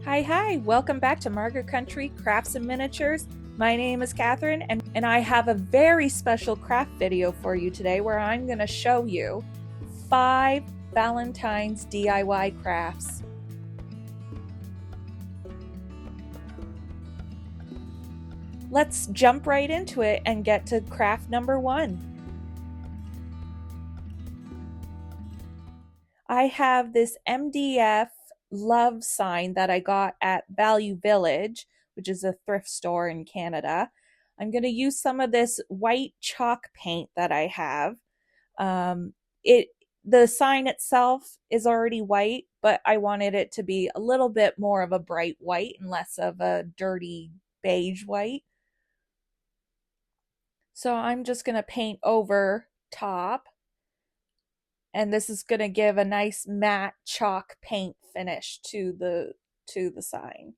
Hi, welcome back to Margarcountry Crafts and Miniatures. My name is Catherine, and I have a very special craft video for you today where I'm going to show you 5 Valentine's DIY crafts. Let's jump right into it and get to craft number 1. I have this MDF love sign that I got at Value Village, which is a thrift store in Canada. I'm going to use some of this white chalk paint that I have. Um, it the sign itself is already white, but I wanted it to be a little bit more of a bright white and less of a dirty beige white. So I'm just going to paint over top, and this is going to give a nice matte chalk paint finish to the sign.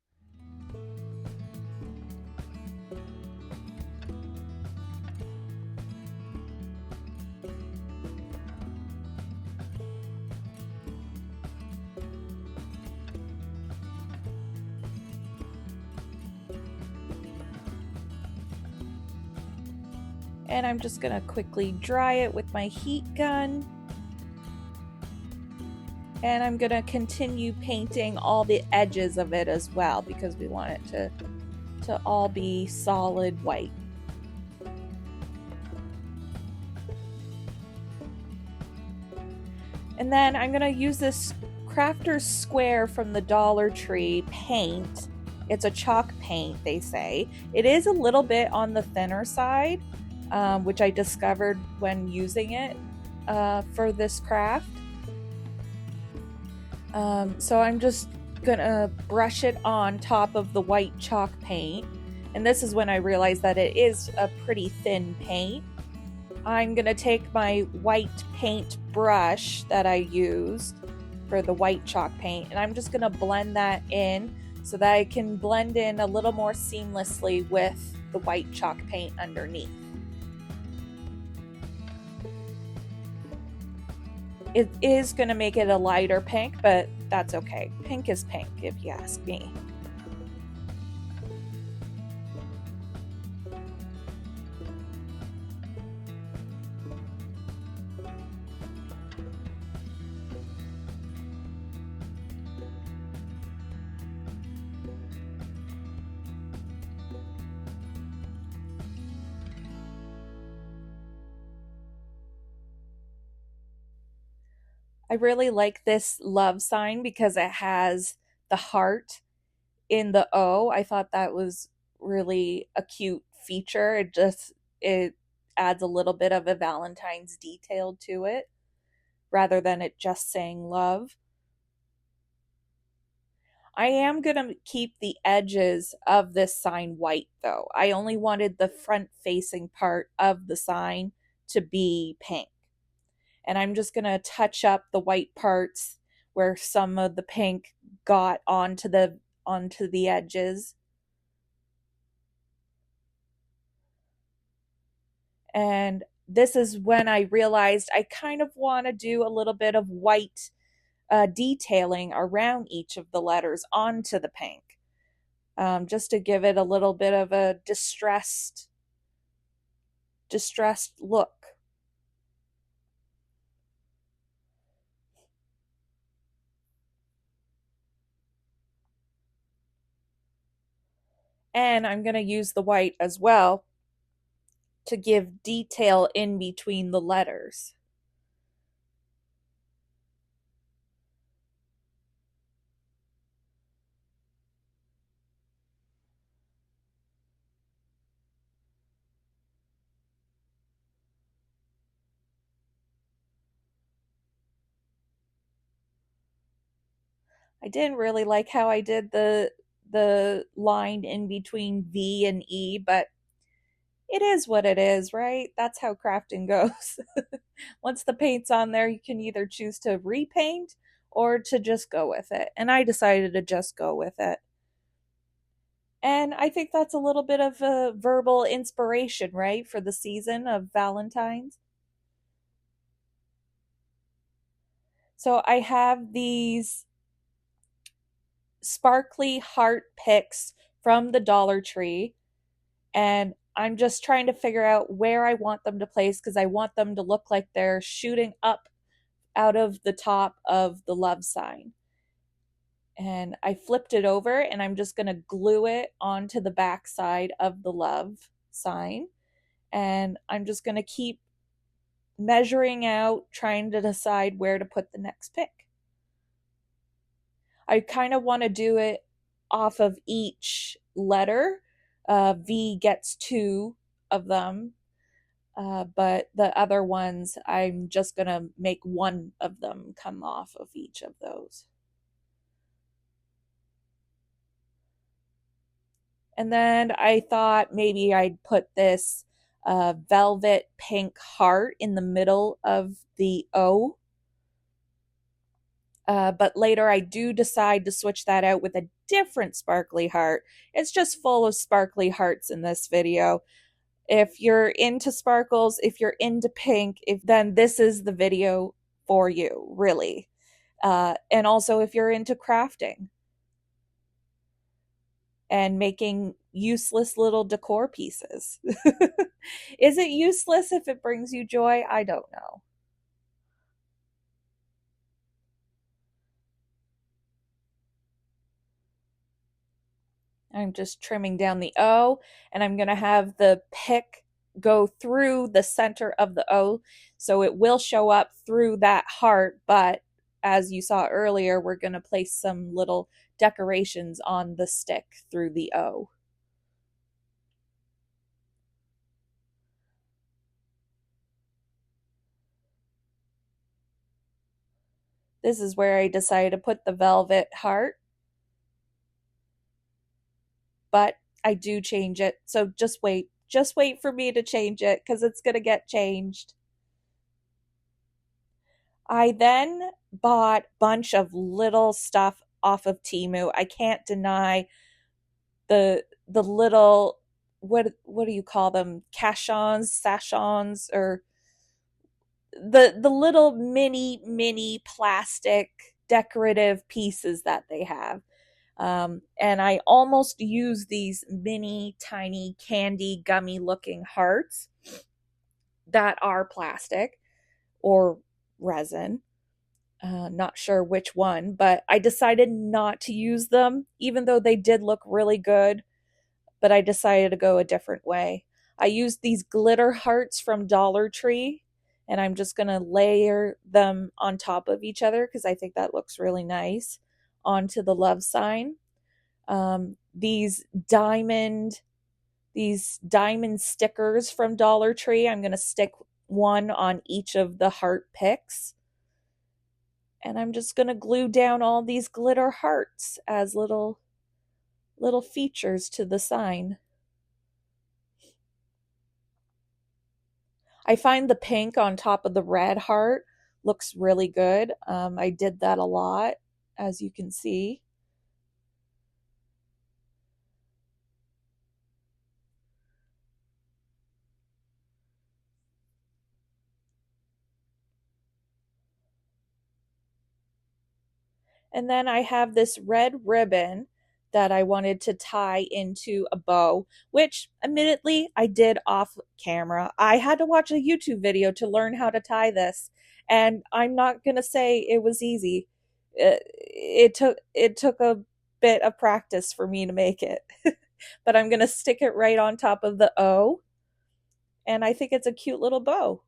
And I'm just going to quickly dry it with my heat gun. And I'm going to continue painting all the edges of it as well because we want it to all be solid white. And then I'm going to use this Crafter's Square from the Dollar Tree paint. It's a chalk paint, they say. It is a little bit on the thinner side, which I discovered when using it for this craft. So I'm just gonna brush it on top of the white chalk paint. And this is when I realized that it is a pretty thin paint. I'm gonna take my white paint brush that I used for the white chalk paint, and I'm just gonna blend that in so that I can blend in a little more seamlessly with the white chalk paint underneath. It is going to make it a lighter pink, but that's okay. Pink is pink, if you ask me. I really like this love sign because it has the heart in the O. I thought that was really a cute feature. It adds a little bit of a Valentine's detail to it rather than it just saying love. I am going to keep the edges of this sign white though. I only wanted the front facing part of the sign to be pink. And I'm just going to touch up the white parts where some of the pink got onto the edges. And this is when I realized I kind of want to do a little bit of white detailing around each of the letters onto the pink, just to give it a little bit of a distressed look. And I'm going to use the white as well to give detail in between the letters. I didn't really like how I did the line in between V and E, but it is what it is, right? That's how crafting goes. Once the paint's on there, you can either choose to repaint or to just go with it. And I decided to just go with it. And I think that's a little bit of a verbal inspiration, right, for the season of Valentine's. So I have these sparkly heart picks from the Dollar Tree, and I'm just trying to figure out where I want them to place because I want them to look like they're shooting up out of the top of the love sign. And I flipped it over and I'm just going to glue it onto the back side of the love sign. And I'm just going to keep measuring out, trying to decide where to put the next pick. I kind of want to do it off of each letter. V gets 2 of them, but the other ones, I'm just going to make 1 of them come off of each of those. And then I thought maybe I'd put this velvet pink heart in the middle of the O. But later I do decide to switch that out with a different sparkly heart. It's just full of sparkly hearts in this video. If you're into sparkles, if you're into pink, then this is the video for you, really. And also if you're into crafting and making useless little decor pieces. Is it useless if it brings you joy? I don't know. I'm just trimming down the O, and I'm going to have the pick go through the center of the O, so it will show up through that heart, but as you saw earlier, we're going to place some little decorations on the stick through the O. This is where I decided to put the velvet heart, but I do change it, so just wait for me to change it because it's going to get changed. I then bought a bunch of little stuff off of Temu. I can't deny the little, what do you call them? Cachons, sachons, or the little mini plastic decorative pieces that they have. And I almost use these mini tiny candy gummy looking hearts that are plastic or resin. Not sure which one, but I decided not to use them, even though they did look really good. But I decided to go a different way. I used these glitter hearts from Dollar Tree, and I'm just going to layer them on top of each other because I think that looks really nice onto the love sign. These diamond stickers from Dollar Tree, I'm going to stick one on each of the heart picks. And I'm just going to glue down all these glitter hearts as little features to the sign. I find the pink on top of the red heart looks really good. I did that a lot, as you can see. And then I have this red ribbon that I wanted to tie into a bow, which admittedly I did off camera. I had to watch a YouTube video to learn how to tie this, and I'm not going to say it was easy. It took a bit of practice for me to make it. But I'm going to stick it right on top of the O, and I think it's a cute little bow.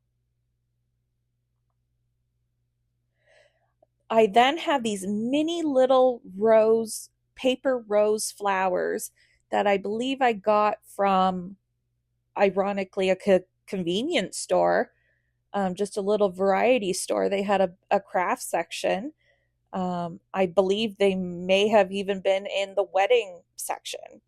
I then have these mini little paper rose flowers that I believe I got from, ironically, a convenience store, just a little variety store. They had a craft section. I believe they may have even been in the wedding section.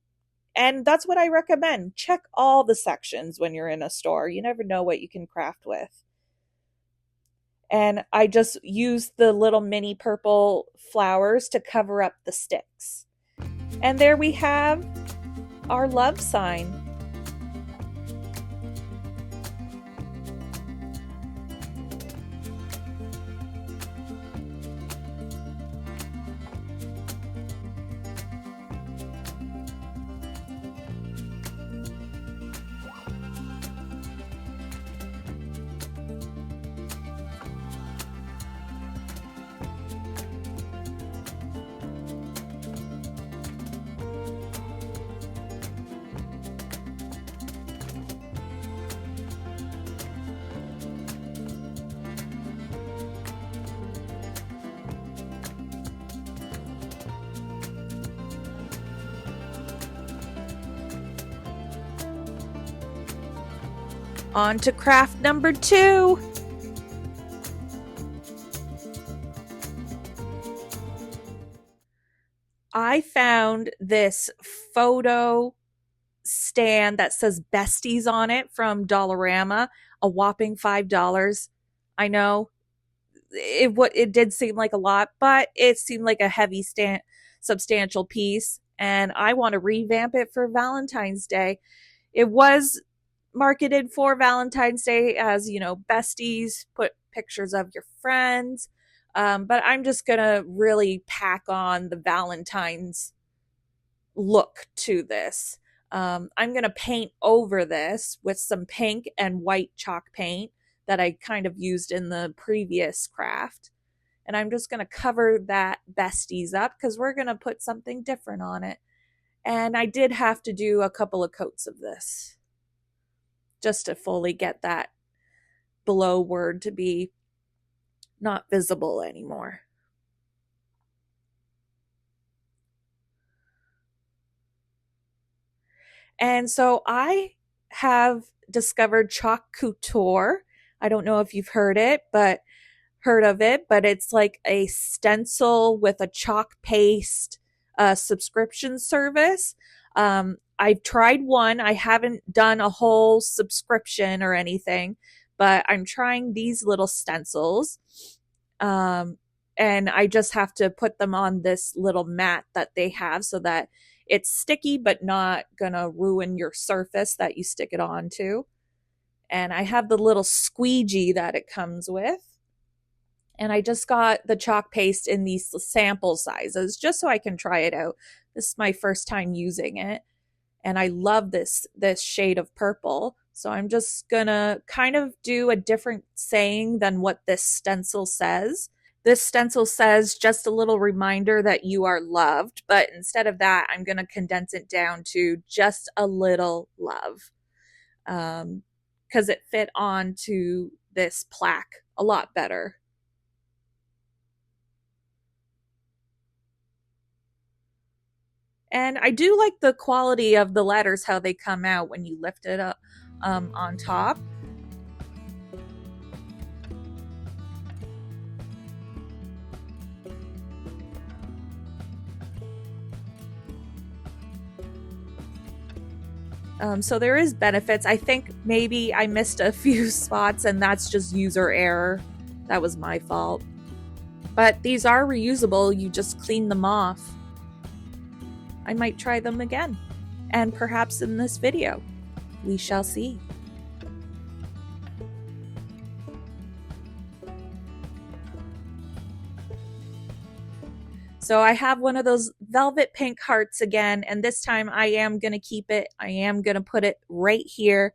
And that's what I recommend. Check all the sections when you're in a store. You never know what you can craft with. And I just used the little mini purple flowers to cover up the sticks. And there we have our love sign. On to craft number 2. I found this photo stand that says Besties on it from Dollarama, a whopping $5. I know it did seem like a lot, but it seemed like a heavy substantial piece, and I want to revamp it for Valentine's Day. It was marketed for Valentine's Day as, besties, put pictures of your friends. But I'm just going to really pack on the Valentine's look to this. I'm going to paint over this with some pink and white chalk paint that I kind of used in the previous craft. And I'm just going to cover that besties up because we're going to put something different on it. And I did have to do a couple of coats of this just to fully get that below word to be not visible anymore. And so I have discovered Chalk Couture. I don't know if you've heard of it, but it's like a stencil with a chalk paste subscription service. I've tried one. I haven't done a whole subscription or anything, but I'm trying these little stencils. And I just have to put them on this little mat that they have so that it's sticky but not gonna ruin your surface that you stick it onto. And I have the little squeegee that it comes with. And I just got the chalk paste in these sample sizes just so I can try it out. This is my first time using it, and I love this shade of purple. So I'm just gonna kind of do a different saying than what this stencil says. This stencil says just a little reminder that you are loved, but instead of that, I'm gonna condense it down to just a little love, because it fit onto this plaque a lot better. And I do like the quality of the letters, how they come out when you lift it up on top. So there is benefits. I think maybe I missed a few spots and that's just user error. That was my fault. But these are reusable. You just clean them off. I might try them again. And perhaps in this video. We shall see. So I have one of those velvet pink hearts again, and this time I am going to keep it. I am going to put it right here.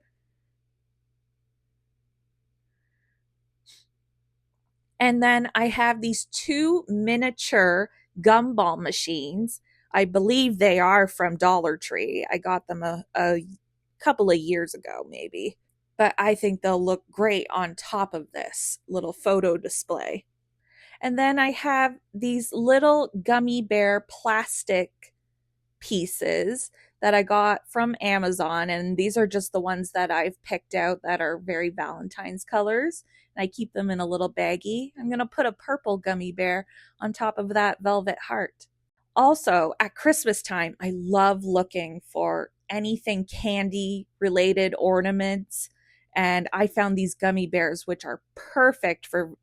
And then I have these 2 miniature gumball machines. I believe they are from Dollar Tree. I got them a couple of years ago, maybe. But I think they'll look great on top of this little photo display. And then I have these little gummy bear plastic pieces that I got from Amazon. And these are just the ones that I've picked out that are very Valentine's colors. And I keep them in a little baggie. I'm going to put a purple gummy bear on top of that velvet heart. Also, at Christmas time, I love looking for anything candy related ornaments. And I found these gummy bears, which are perfect for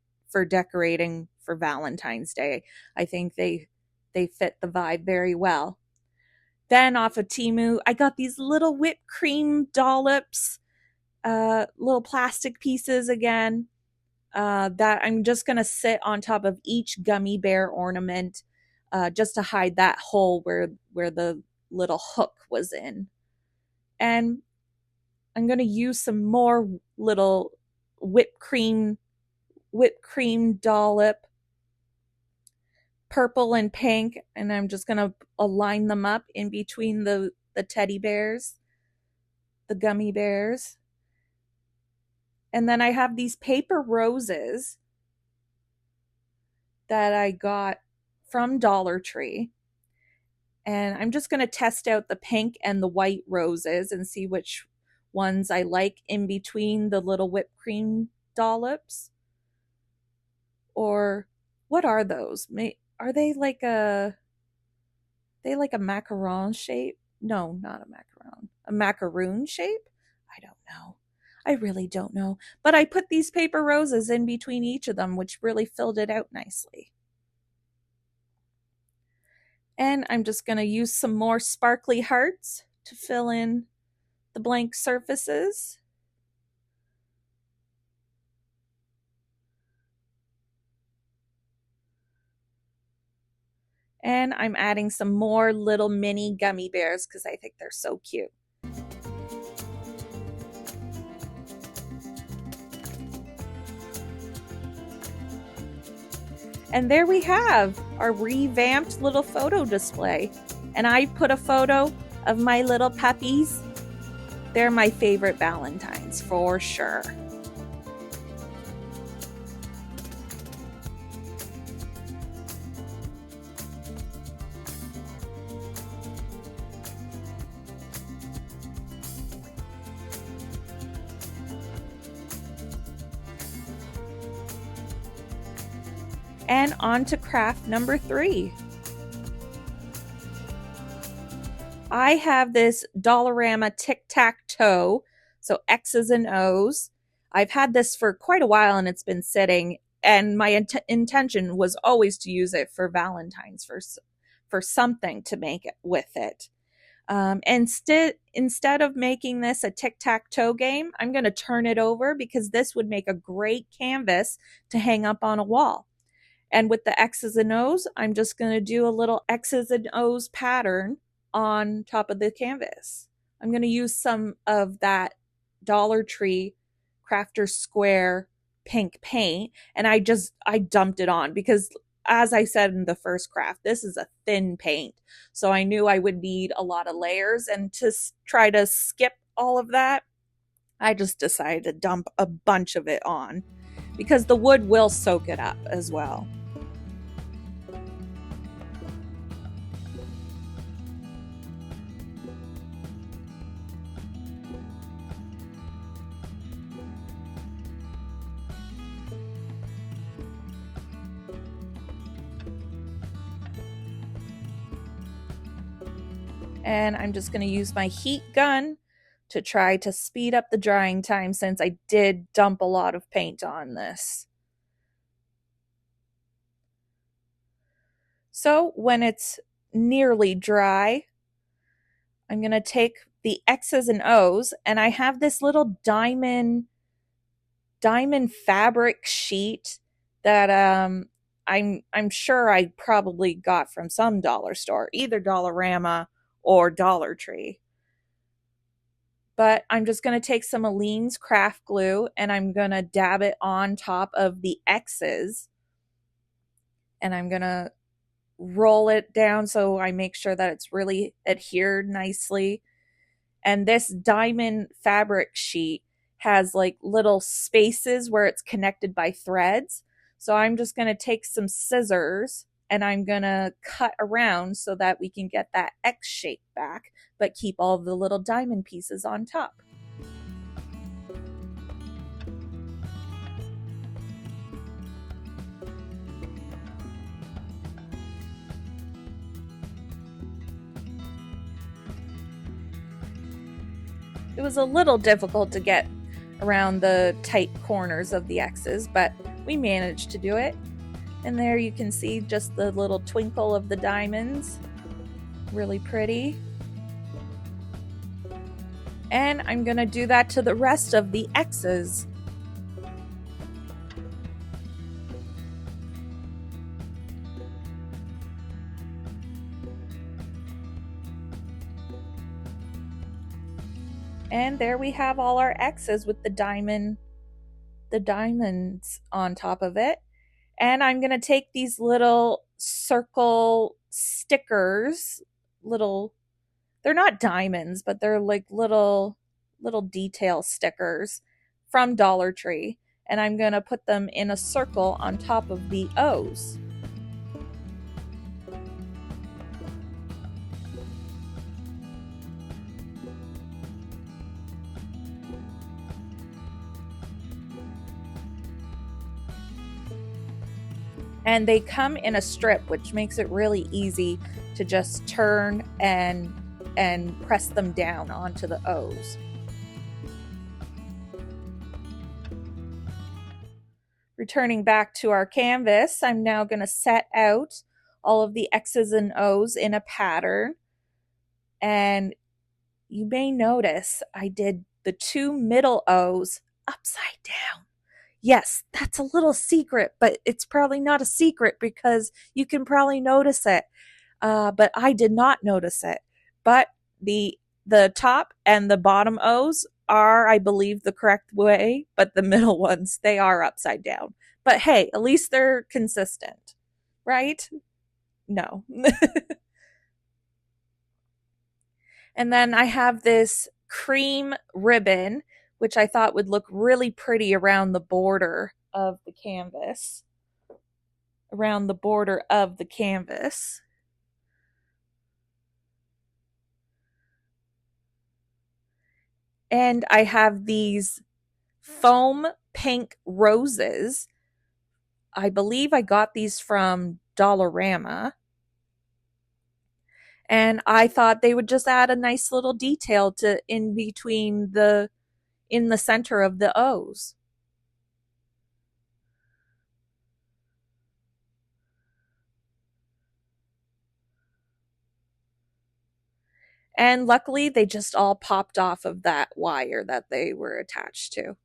decorating for Valentine's Day. I think they fit the vibe very well. Then off of Temu, I got these little whipped cream dollops, little plastic pieces again, that I'm just going to sit on top of each gummy bear ornament, just to hide that hole where the little hook was in. And I'm going to use some more little whipped cream dollop, purple and pink, and I'm just going to align them up in between the teddy bears, the gummy bears. And then I have these paper roses that I got from Dollar Tree. And I'm just going to test out the pink and the white roses and see which ones I like in between the little whipped cream dollops. Or what are those? Are they like a macaron shape? No, not a macaron. A macaroon shape? I don't know. I really don't know. But I put these paper roses in between each of them, which really filled it out nicely. And I'm just going to use some more sparkly hearts to fill in the blank surfaces. And I'm adding some more little mini gummy bears because I think they're so cute. And there we have our revamped little photo display. And I put a photo of my little puppies. They're my favorite Valentines for sure. And on to craft number 3. I have this Dollarama Tic Tac Toe, so X's and O's. I've had this for quite a while and it's been sitting, and my intention was always to use it for Valentine's for something to make it with it. Instead of making this a tic-tac-toe game, I'm going to turn it over because this would make a great canvas to hang up on a wall. And with the X's and O's, I'm just going to do a little X's and O's pattern on top of the canvas. I'm going to use some of that Dollar Tree Crafter Square pink paint, and I dumped it on because, as I said in the first craft, this is a thin paint. So I knew I would need a lot of layers, and to try to skip all of that, I just decided to dump a bunch of it on because the wood will soak it up as well. And I'm just going to use my heat gun to try to speed up the drying time since I did dump a lot of paint on this. So when it's nearly dry, I'm going to take the X's and O's, and I have this little diamond fabric sheet that I'm sure I probably got from some dollar store, either Dollarama or Dollar Tree. But I'm just going to take some Aleene's craft glue and I'm going to dab it on top of the X's. And I'm going to roll it down so I make sure that it's really adhered nicely. And this diamond fabric sheet has like little spaces where it's connected by threads. So I'm just going to take some scissors and I'm going to cut around so that we can get that X shape back, but keep all the little diamond pieces on top. It was a little difficult to get around the tight corners of the X's, but we managed to do it. And there you can see just the little twinkle of the diamonds. Really pretty. And I'm going to do that to the rest of the X's. And there we have all our X's with the diamonds on top of it. And I'm going to take these little circle stickers, they're not diamonds, but they're like little detail stickers from Dollar Tree. And I'm going to put them in a circle on top of the O's. And they come in a strip, which makes it really easy to just turn and press them down onto the O's. Returning back to our canvas, I'm now going to set out all of the X's and O's in a pattern. And you may notice I did the two middle O's upside down. Yes, that's a little secret, but it's probably not a secret because you can probably notice it. But I did not notice it. But the top and the bottom O's are, I believe, the correct way, but the middle ones, they are upside down. But hey, at least they're consistent, right? No. And then I have this cream ribbon, which I thought would look really pretty around the border of the canvas. Around the border of the canvas. And I have these foam pink roses. I believe I got these from Dollarama. And I thought they would just add a nice little detail to in between in the center of the O's. And luckily, they just all popped off of that wire that they were attached to.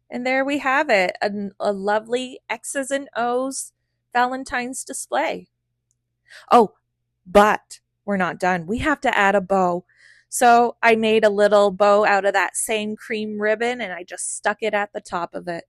And there we have it, a lovely X's and O's Valentine's display. Oh, but we're not done. We have to add a bow. So I made a little bow out of that same cream ribbon and I just stuck it at the top of it.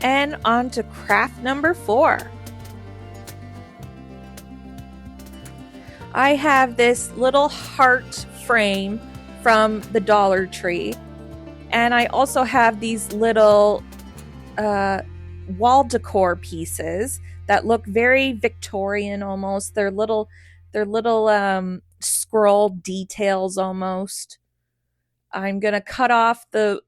And on to craft number 4. I have this little heart frame from the Dollar Tree. And I also have these little wall decor pieces that look very Victorian almost. They're little scroll details almost. I'm going to cut off the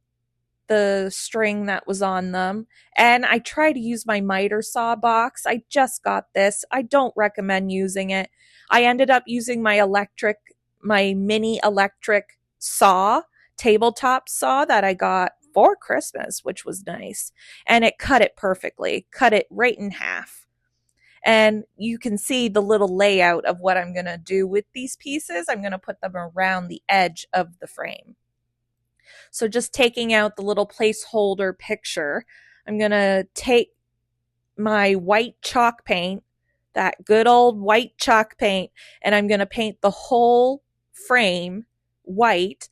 string that was on them. And I try to use my miter saw box. I just got this. I don't recommend using it. I ended up using my mini electric saw, tabletop saw that I got for Christmas, which was nice. And it cut it perfectly, cut it right in half. And you can see the little layout of what I'm going to do with these pieces. I'm going to put them around the edge of the frame. So just taking out the little placeholder picture, I'm going to take my white chalk paint, that good old white chalk paint, and I'm going to paint the whole frame white,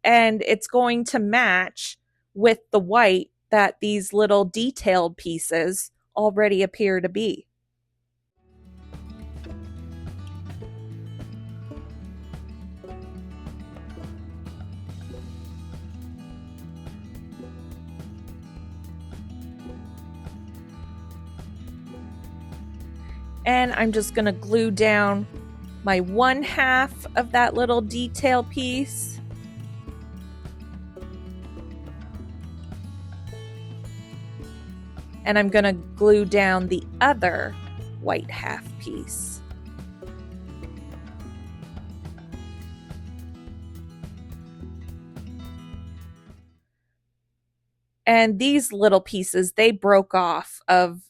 and it's going to match with the white that these little detailed pieces already appear to be. And I'm just going to glue down my 1/2 of that little detail piece. And I'm going to glue down the other white half piece. And these little pieces, they broke off of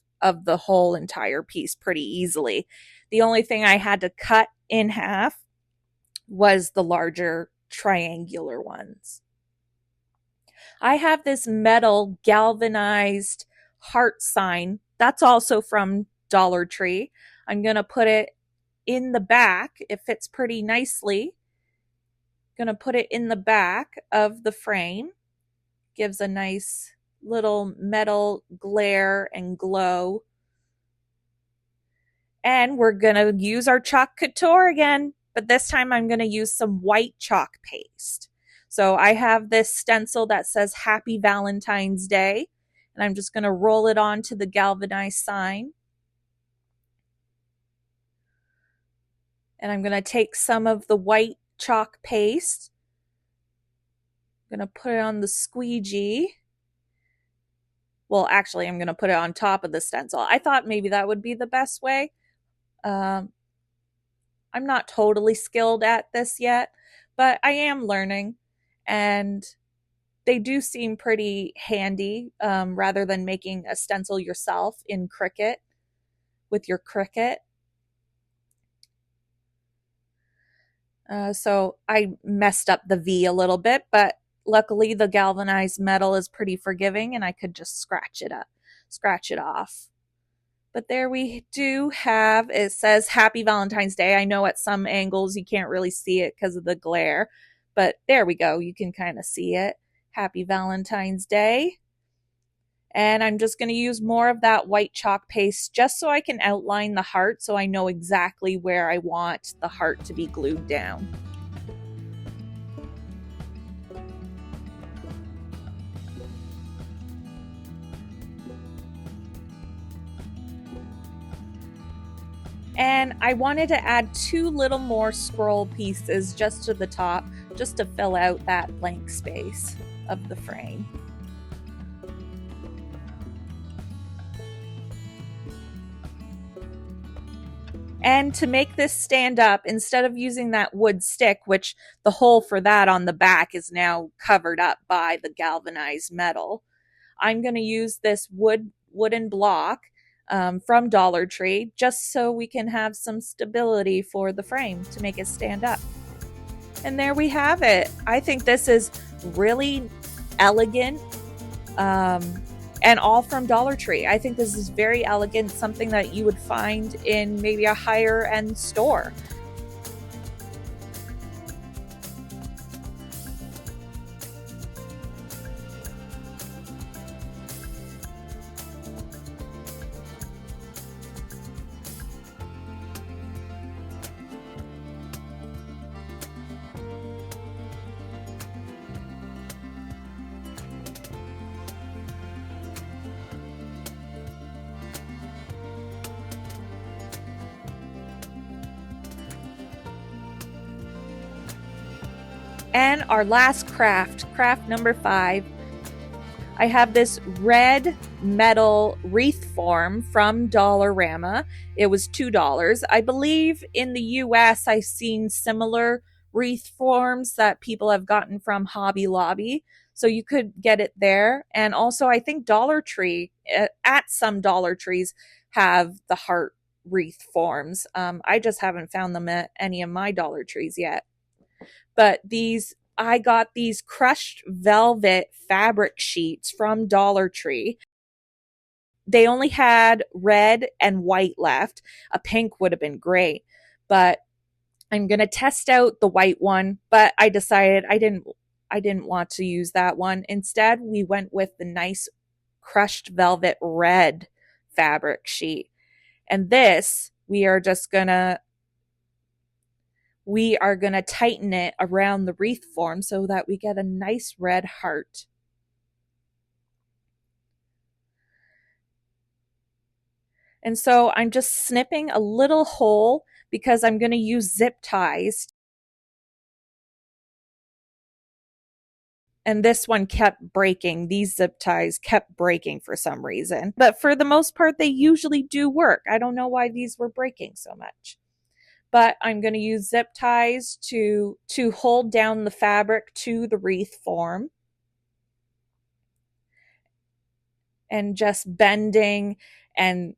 the whole entire piece pretty easily. The only thing I had to cut in half was the larger triangular ones. I have this metal galvanized heart sign. That's also from Dollar Tree. I'm going to put it in the back. It fits pretty nicely. Going to put it in the back of the frame. Gives a nice little metal glare and glow. And we're going to use our chalk couture again, but this time I'm going to use some white chalk paste. So I have this stencil that says Happy Valentine's Day, and I'm just going to roll it onto the galvanized sign. And I'm going to take some of the white chalk paste. I'm going to put it on the squeegee. Well, actually, I'm going to put it on top of the stencil. I thought maybe that would be the best way. I'm not totally skilled at this yet, but I am learning, and they do seem pretty handy rather than making a stencil yourself in Cricut with your Cricut. So I messed up the V a little bit, but luckily the galvanized metal is pretty forgiving and I could just scratch it off. But there we do have, it says Happy Valentine's Day. I know at some angles you can't really see it because of the glare, but there we go. You can kind of see it. Happy Valentine's Day. And I'm just going to use more of that white chalk paste just so I can outline the heart so I know exactly where I want the heart to be glued down. And I wanted to add 2 little more scroll pieces just to the top, just to fill out that blank space of the frame. And to make this stand up, instead of using that wood stick, which the hole for that on the back is now covered up by the galvanized metal, I'm going to use this wooden block from Dollar Tree, just so we can have some stability for the frame to make it stand up. And there we have it. I think this is really elegant and all from Dollar Tree. I think this is very elegant, something that you would find in maybe a higher end store. And our last craft number 5, I have this red metal wreath form from Dollarama. It was $2. I believe in the US I've seen similar wreath forms that people have gotten from Hobby Lobby. So you could get it there. And also I think Dollar Tree, at some Dollar Trees, have the heart wreath forms. I just haven't found them at any of my Dollar Trees yet. But I got these crushed velvet fabric sheets from Dollar Tree. They only had red and white left. A pink would have been great, but I'm going to test out the white one, but I decided I didn't want to use that one. Instead, we went with the nice crushed velvet red fabric sheet. And this, we are going to tighten it around the wreath form so that we get a nice red heart. And so I'm just snipping a little hole because I'm going to use zip ties. And this one kept breaking. These zip ties kept breaking for some reason. But for the most part, they usually do work. I don't know why these were breaking so much. But I'm going to use zip ties to hold down the fabric to the wreath form. And just bending and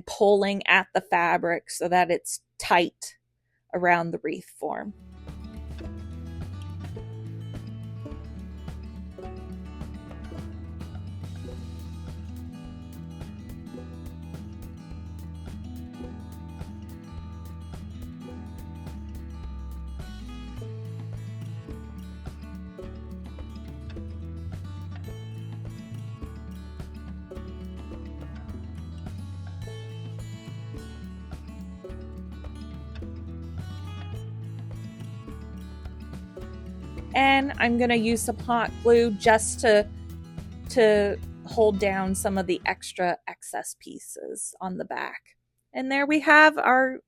pulling at the fabric so that it's tight around the wreath form. And I'm gonna use some hot glue just to hold down some of the extra excess pieces on the back. And there we have our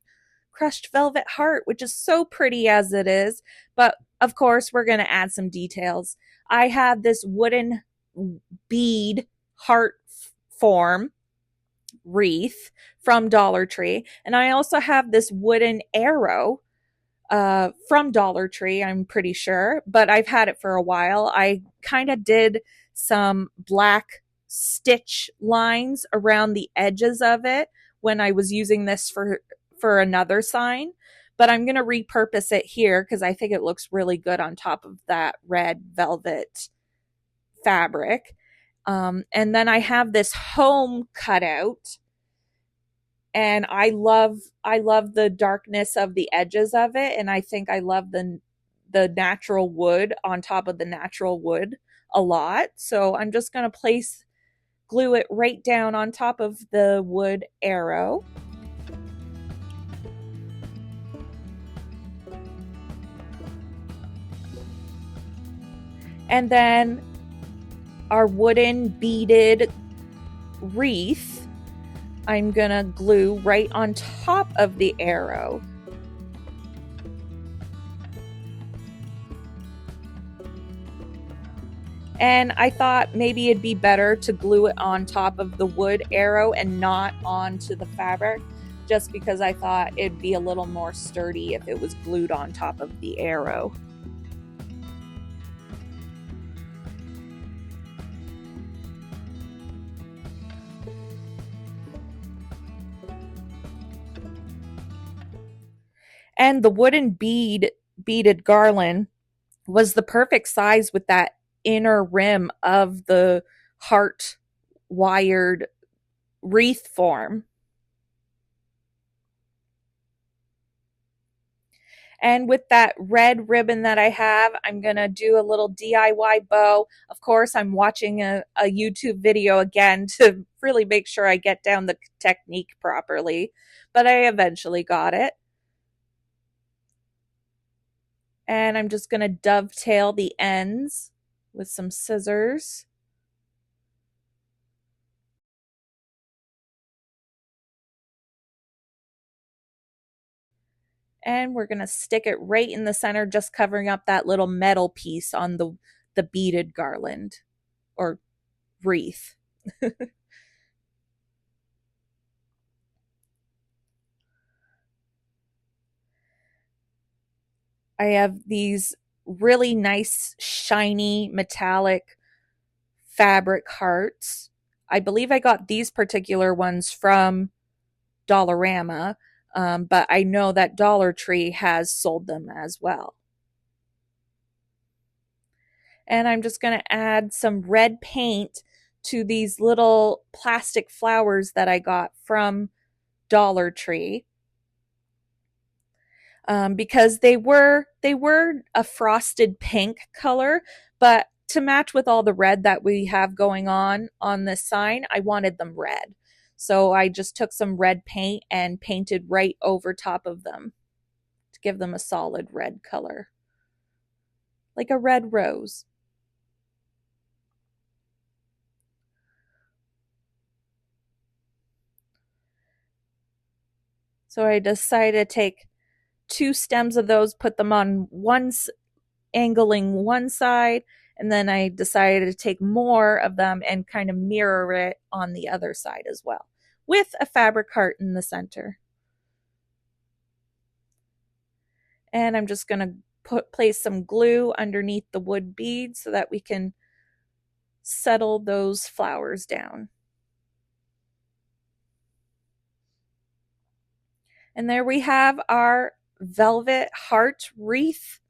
crushed velvet heart, which is so pretty as it is. But of course, we're going to add some details. I have this wooden bead heart form wreath from Dollar Tree. And I also have this wooden arrow from Dollar Tree, I'm pretty sure, but I've had it for a while. I kind of did some black stitch lines around the edges of it when I was using this for another sign, but I'm going to repurpose it here because I think it looks really good on top of that red velvet fabric. And then I have this home cutout, and I love the darkness of the edges of it, and I think I love the natural wood on top of the natural wood a lot. So I'm just going to glue it right down on top of the wood arrow. And then our wooden beaded wreath, I'm gonna glue right on top of the arrow. And I thought maybe it'd be better to glue it on top of the wood arrow and not onto the fabric, just because I thought it'd be a little more sturdy if it was glued on top of the arrow. And the wooden beaded garland was the perfect size with that inner rim of the heart wired wreath form. And with that red ribbon that I have, I'm going to do a little DIY bow. Of course, I'm watching a YouTube video again to really make sure I get down the technique properly, but I eventually got it. And I'm just going to dovetail the ends with some scissors. And we're going to stick it right in the center, just covering up that little metal piece on the beaded garland or wreath. I have these really nice, shiny, metallic fabric hearts. I believe I got these particular ones from Dollarama, but I know that Dollar Tree has sold them as well. And I'm just going to add some red paint to these little plastic flowers that I got from Dollar Tree. Because they were a frosted pink color, but to match with all the red that we have going on this sign, I wanted them red. So I just took some red paint and painted right over top of them to give them a solid red color, like a red rose. So I decided to take 2 stems of those, put them on angling one side, and then I decided to take more of them and kind of mirror it on the other side as well, with a fabric heart in the center. And I'm just going to place some glue underneath the wood beads so that we can settle those flowers down. And there we have our velvet heart wreath.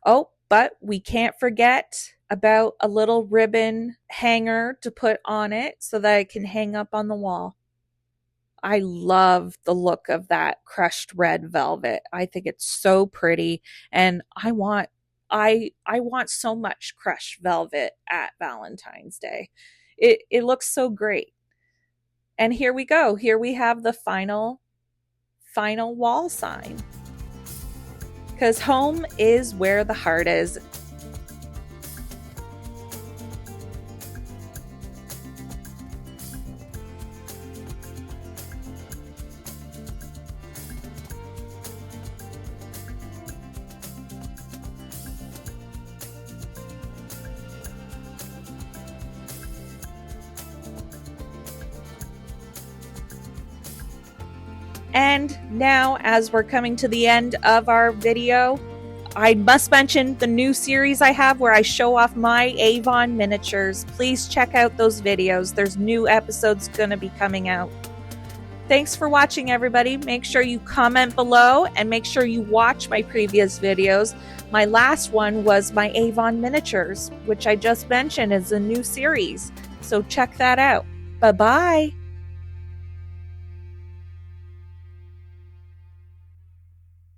Oh, but we can't forget about a little ribbon hanger to put on it so that it can hang up on the wall. I love the look of that crushed red velvet. I think it's so pretty, and I want so much crushed velvet at Valentine's Day. It looks so great. And here we go. Here we have the final wall sign. because home is where the heart is. And now, as we're coming to the end of our video, I must mention the new series I have where I show off my Avon miniatures. Please check out those videos. There's new episodes gonna be coming out. Thanks for watching, everybody. Make sure you comment below and make sure you watch my previous videos. My last one was my Avon miniatures, which I just mentioned is a new series. So check that out. Bye-bye.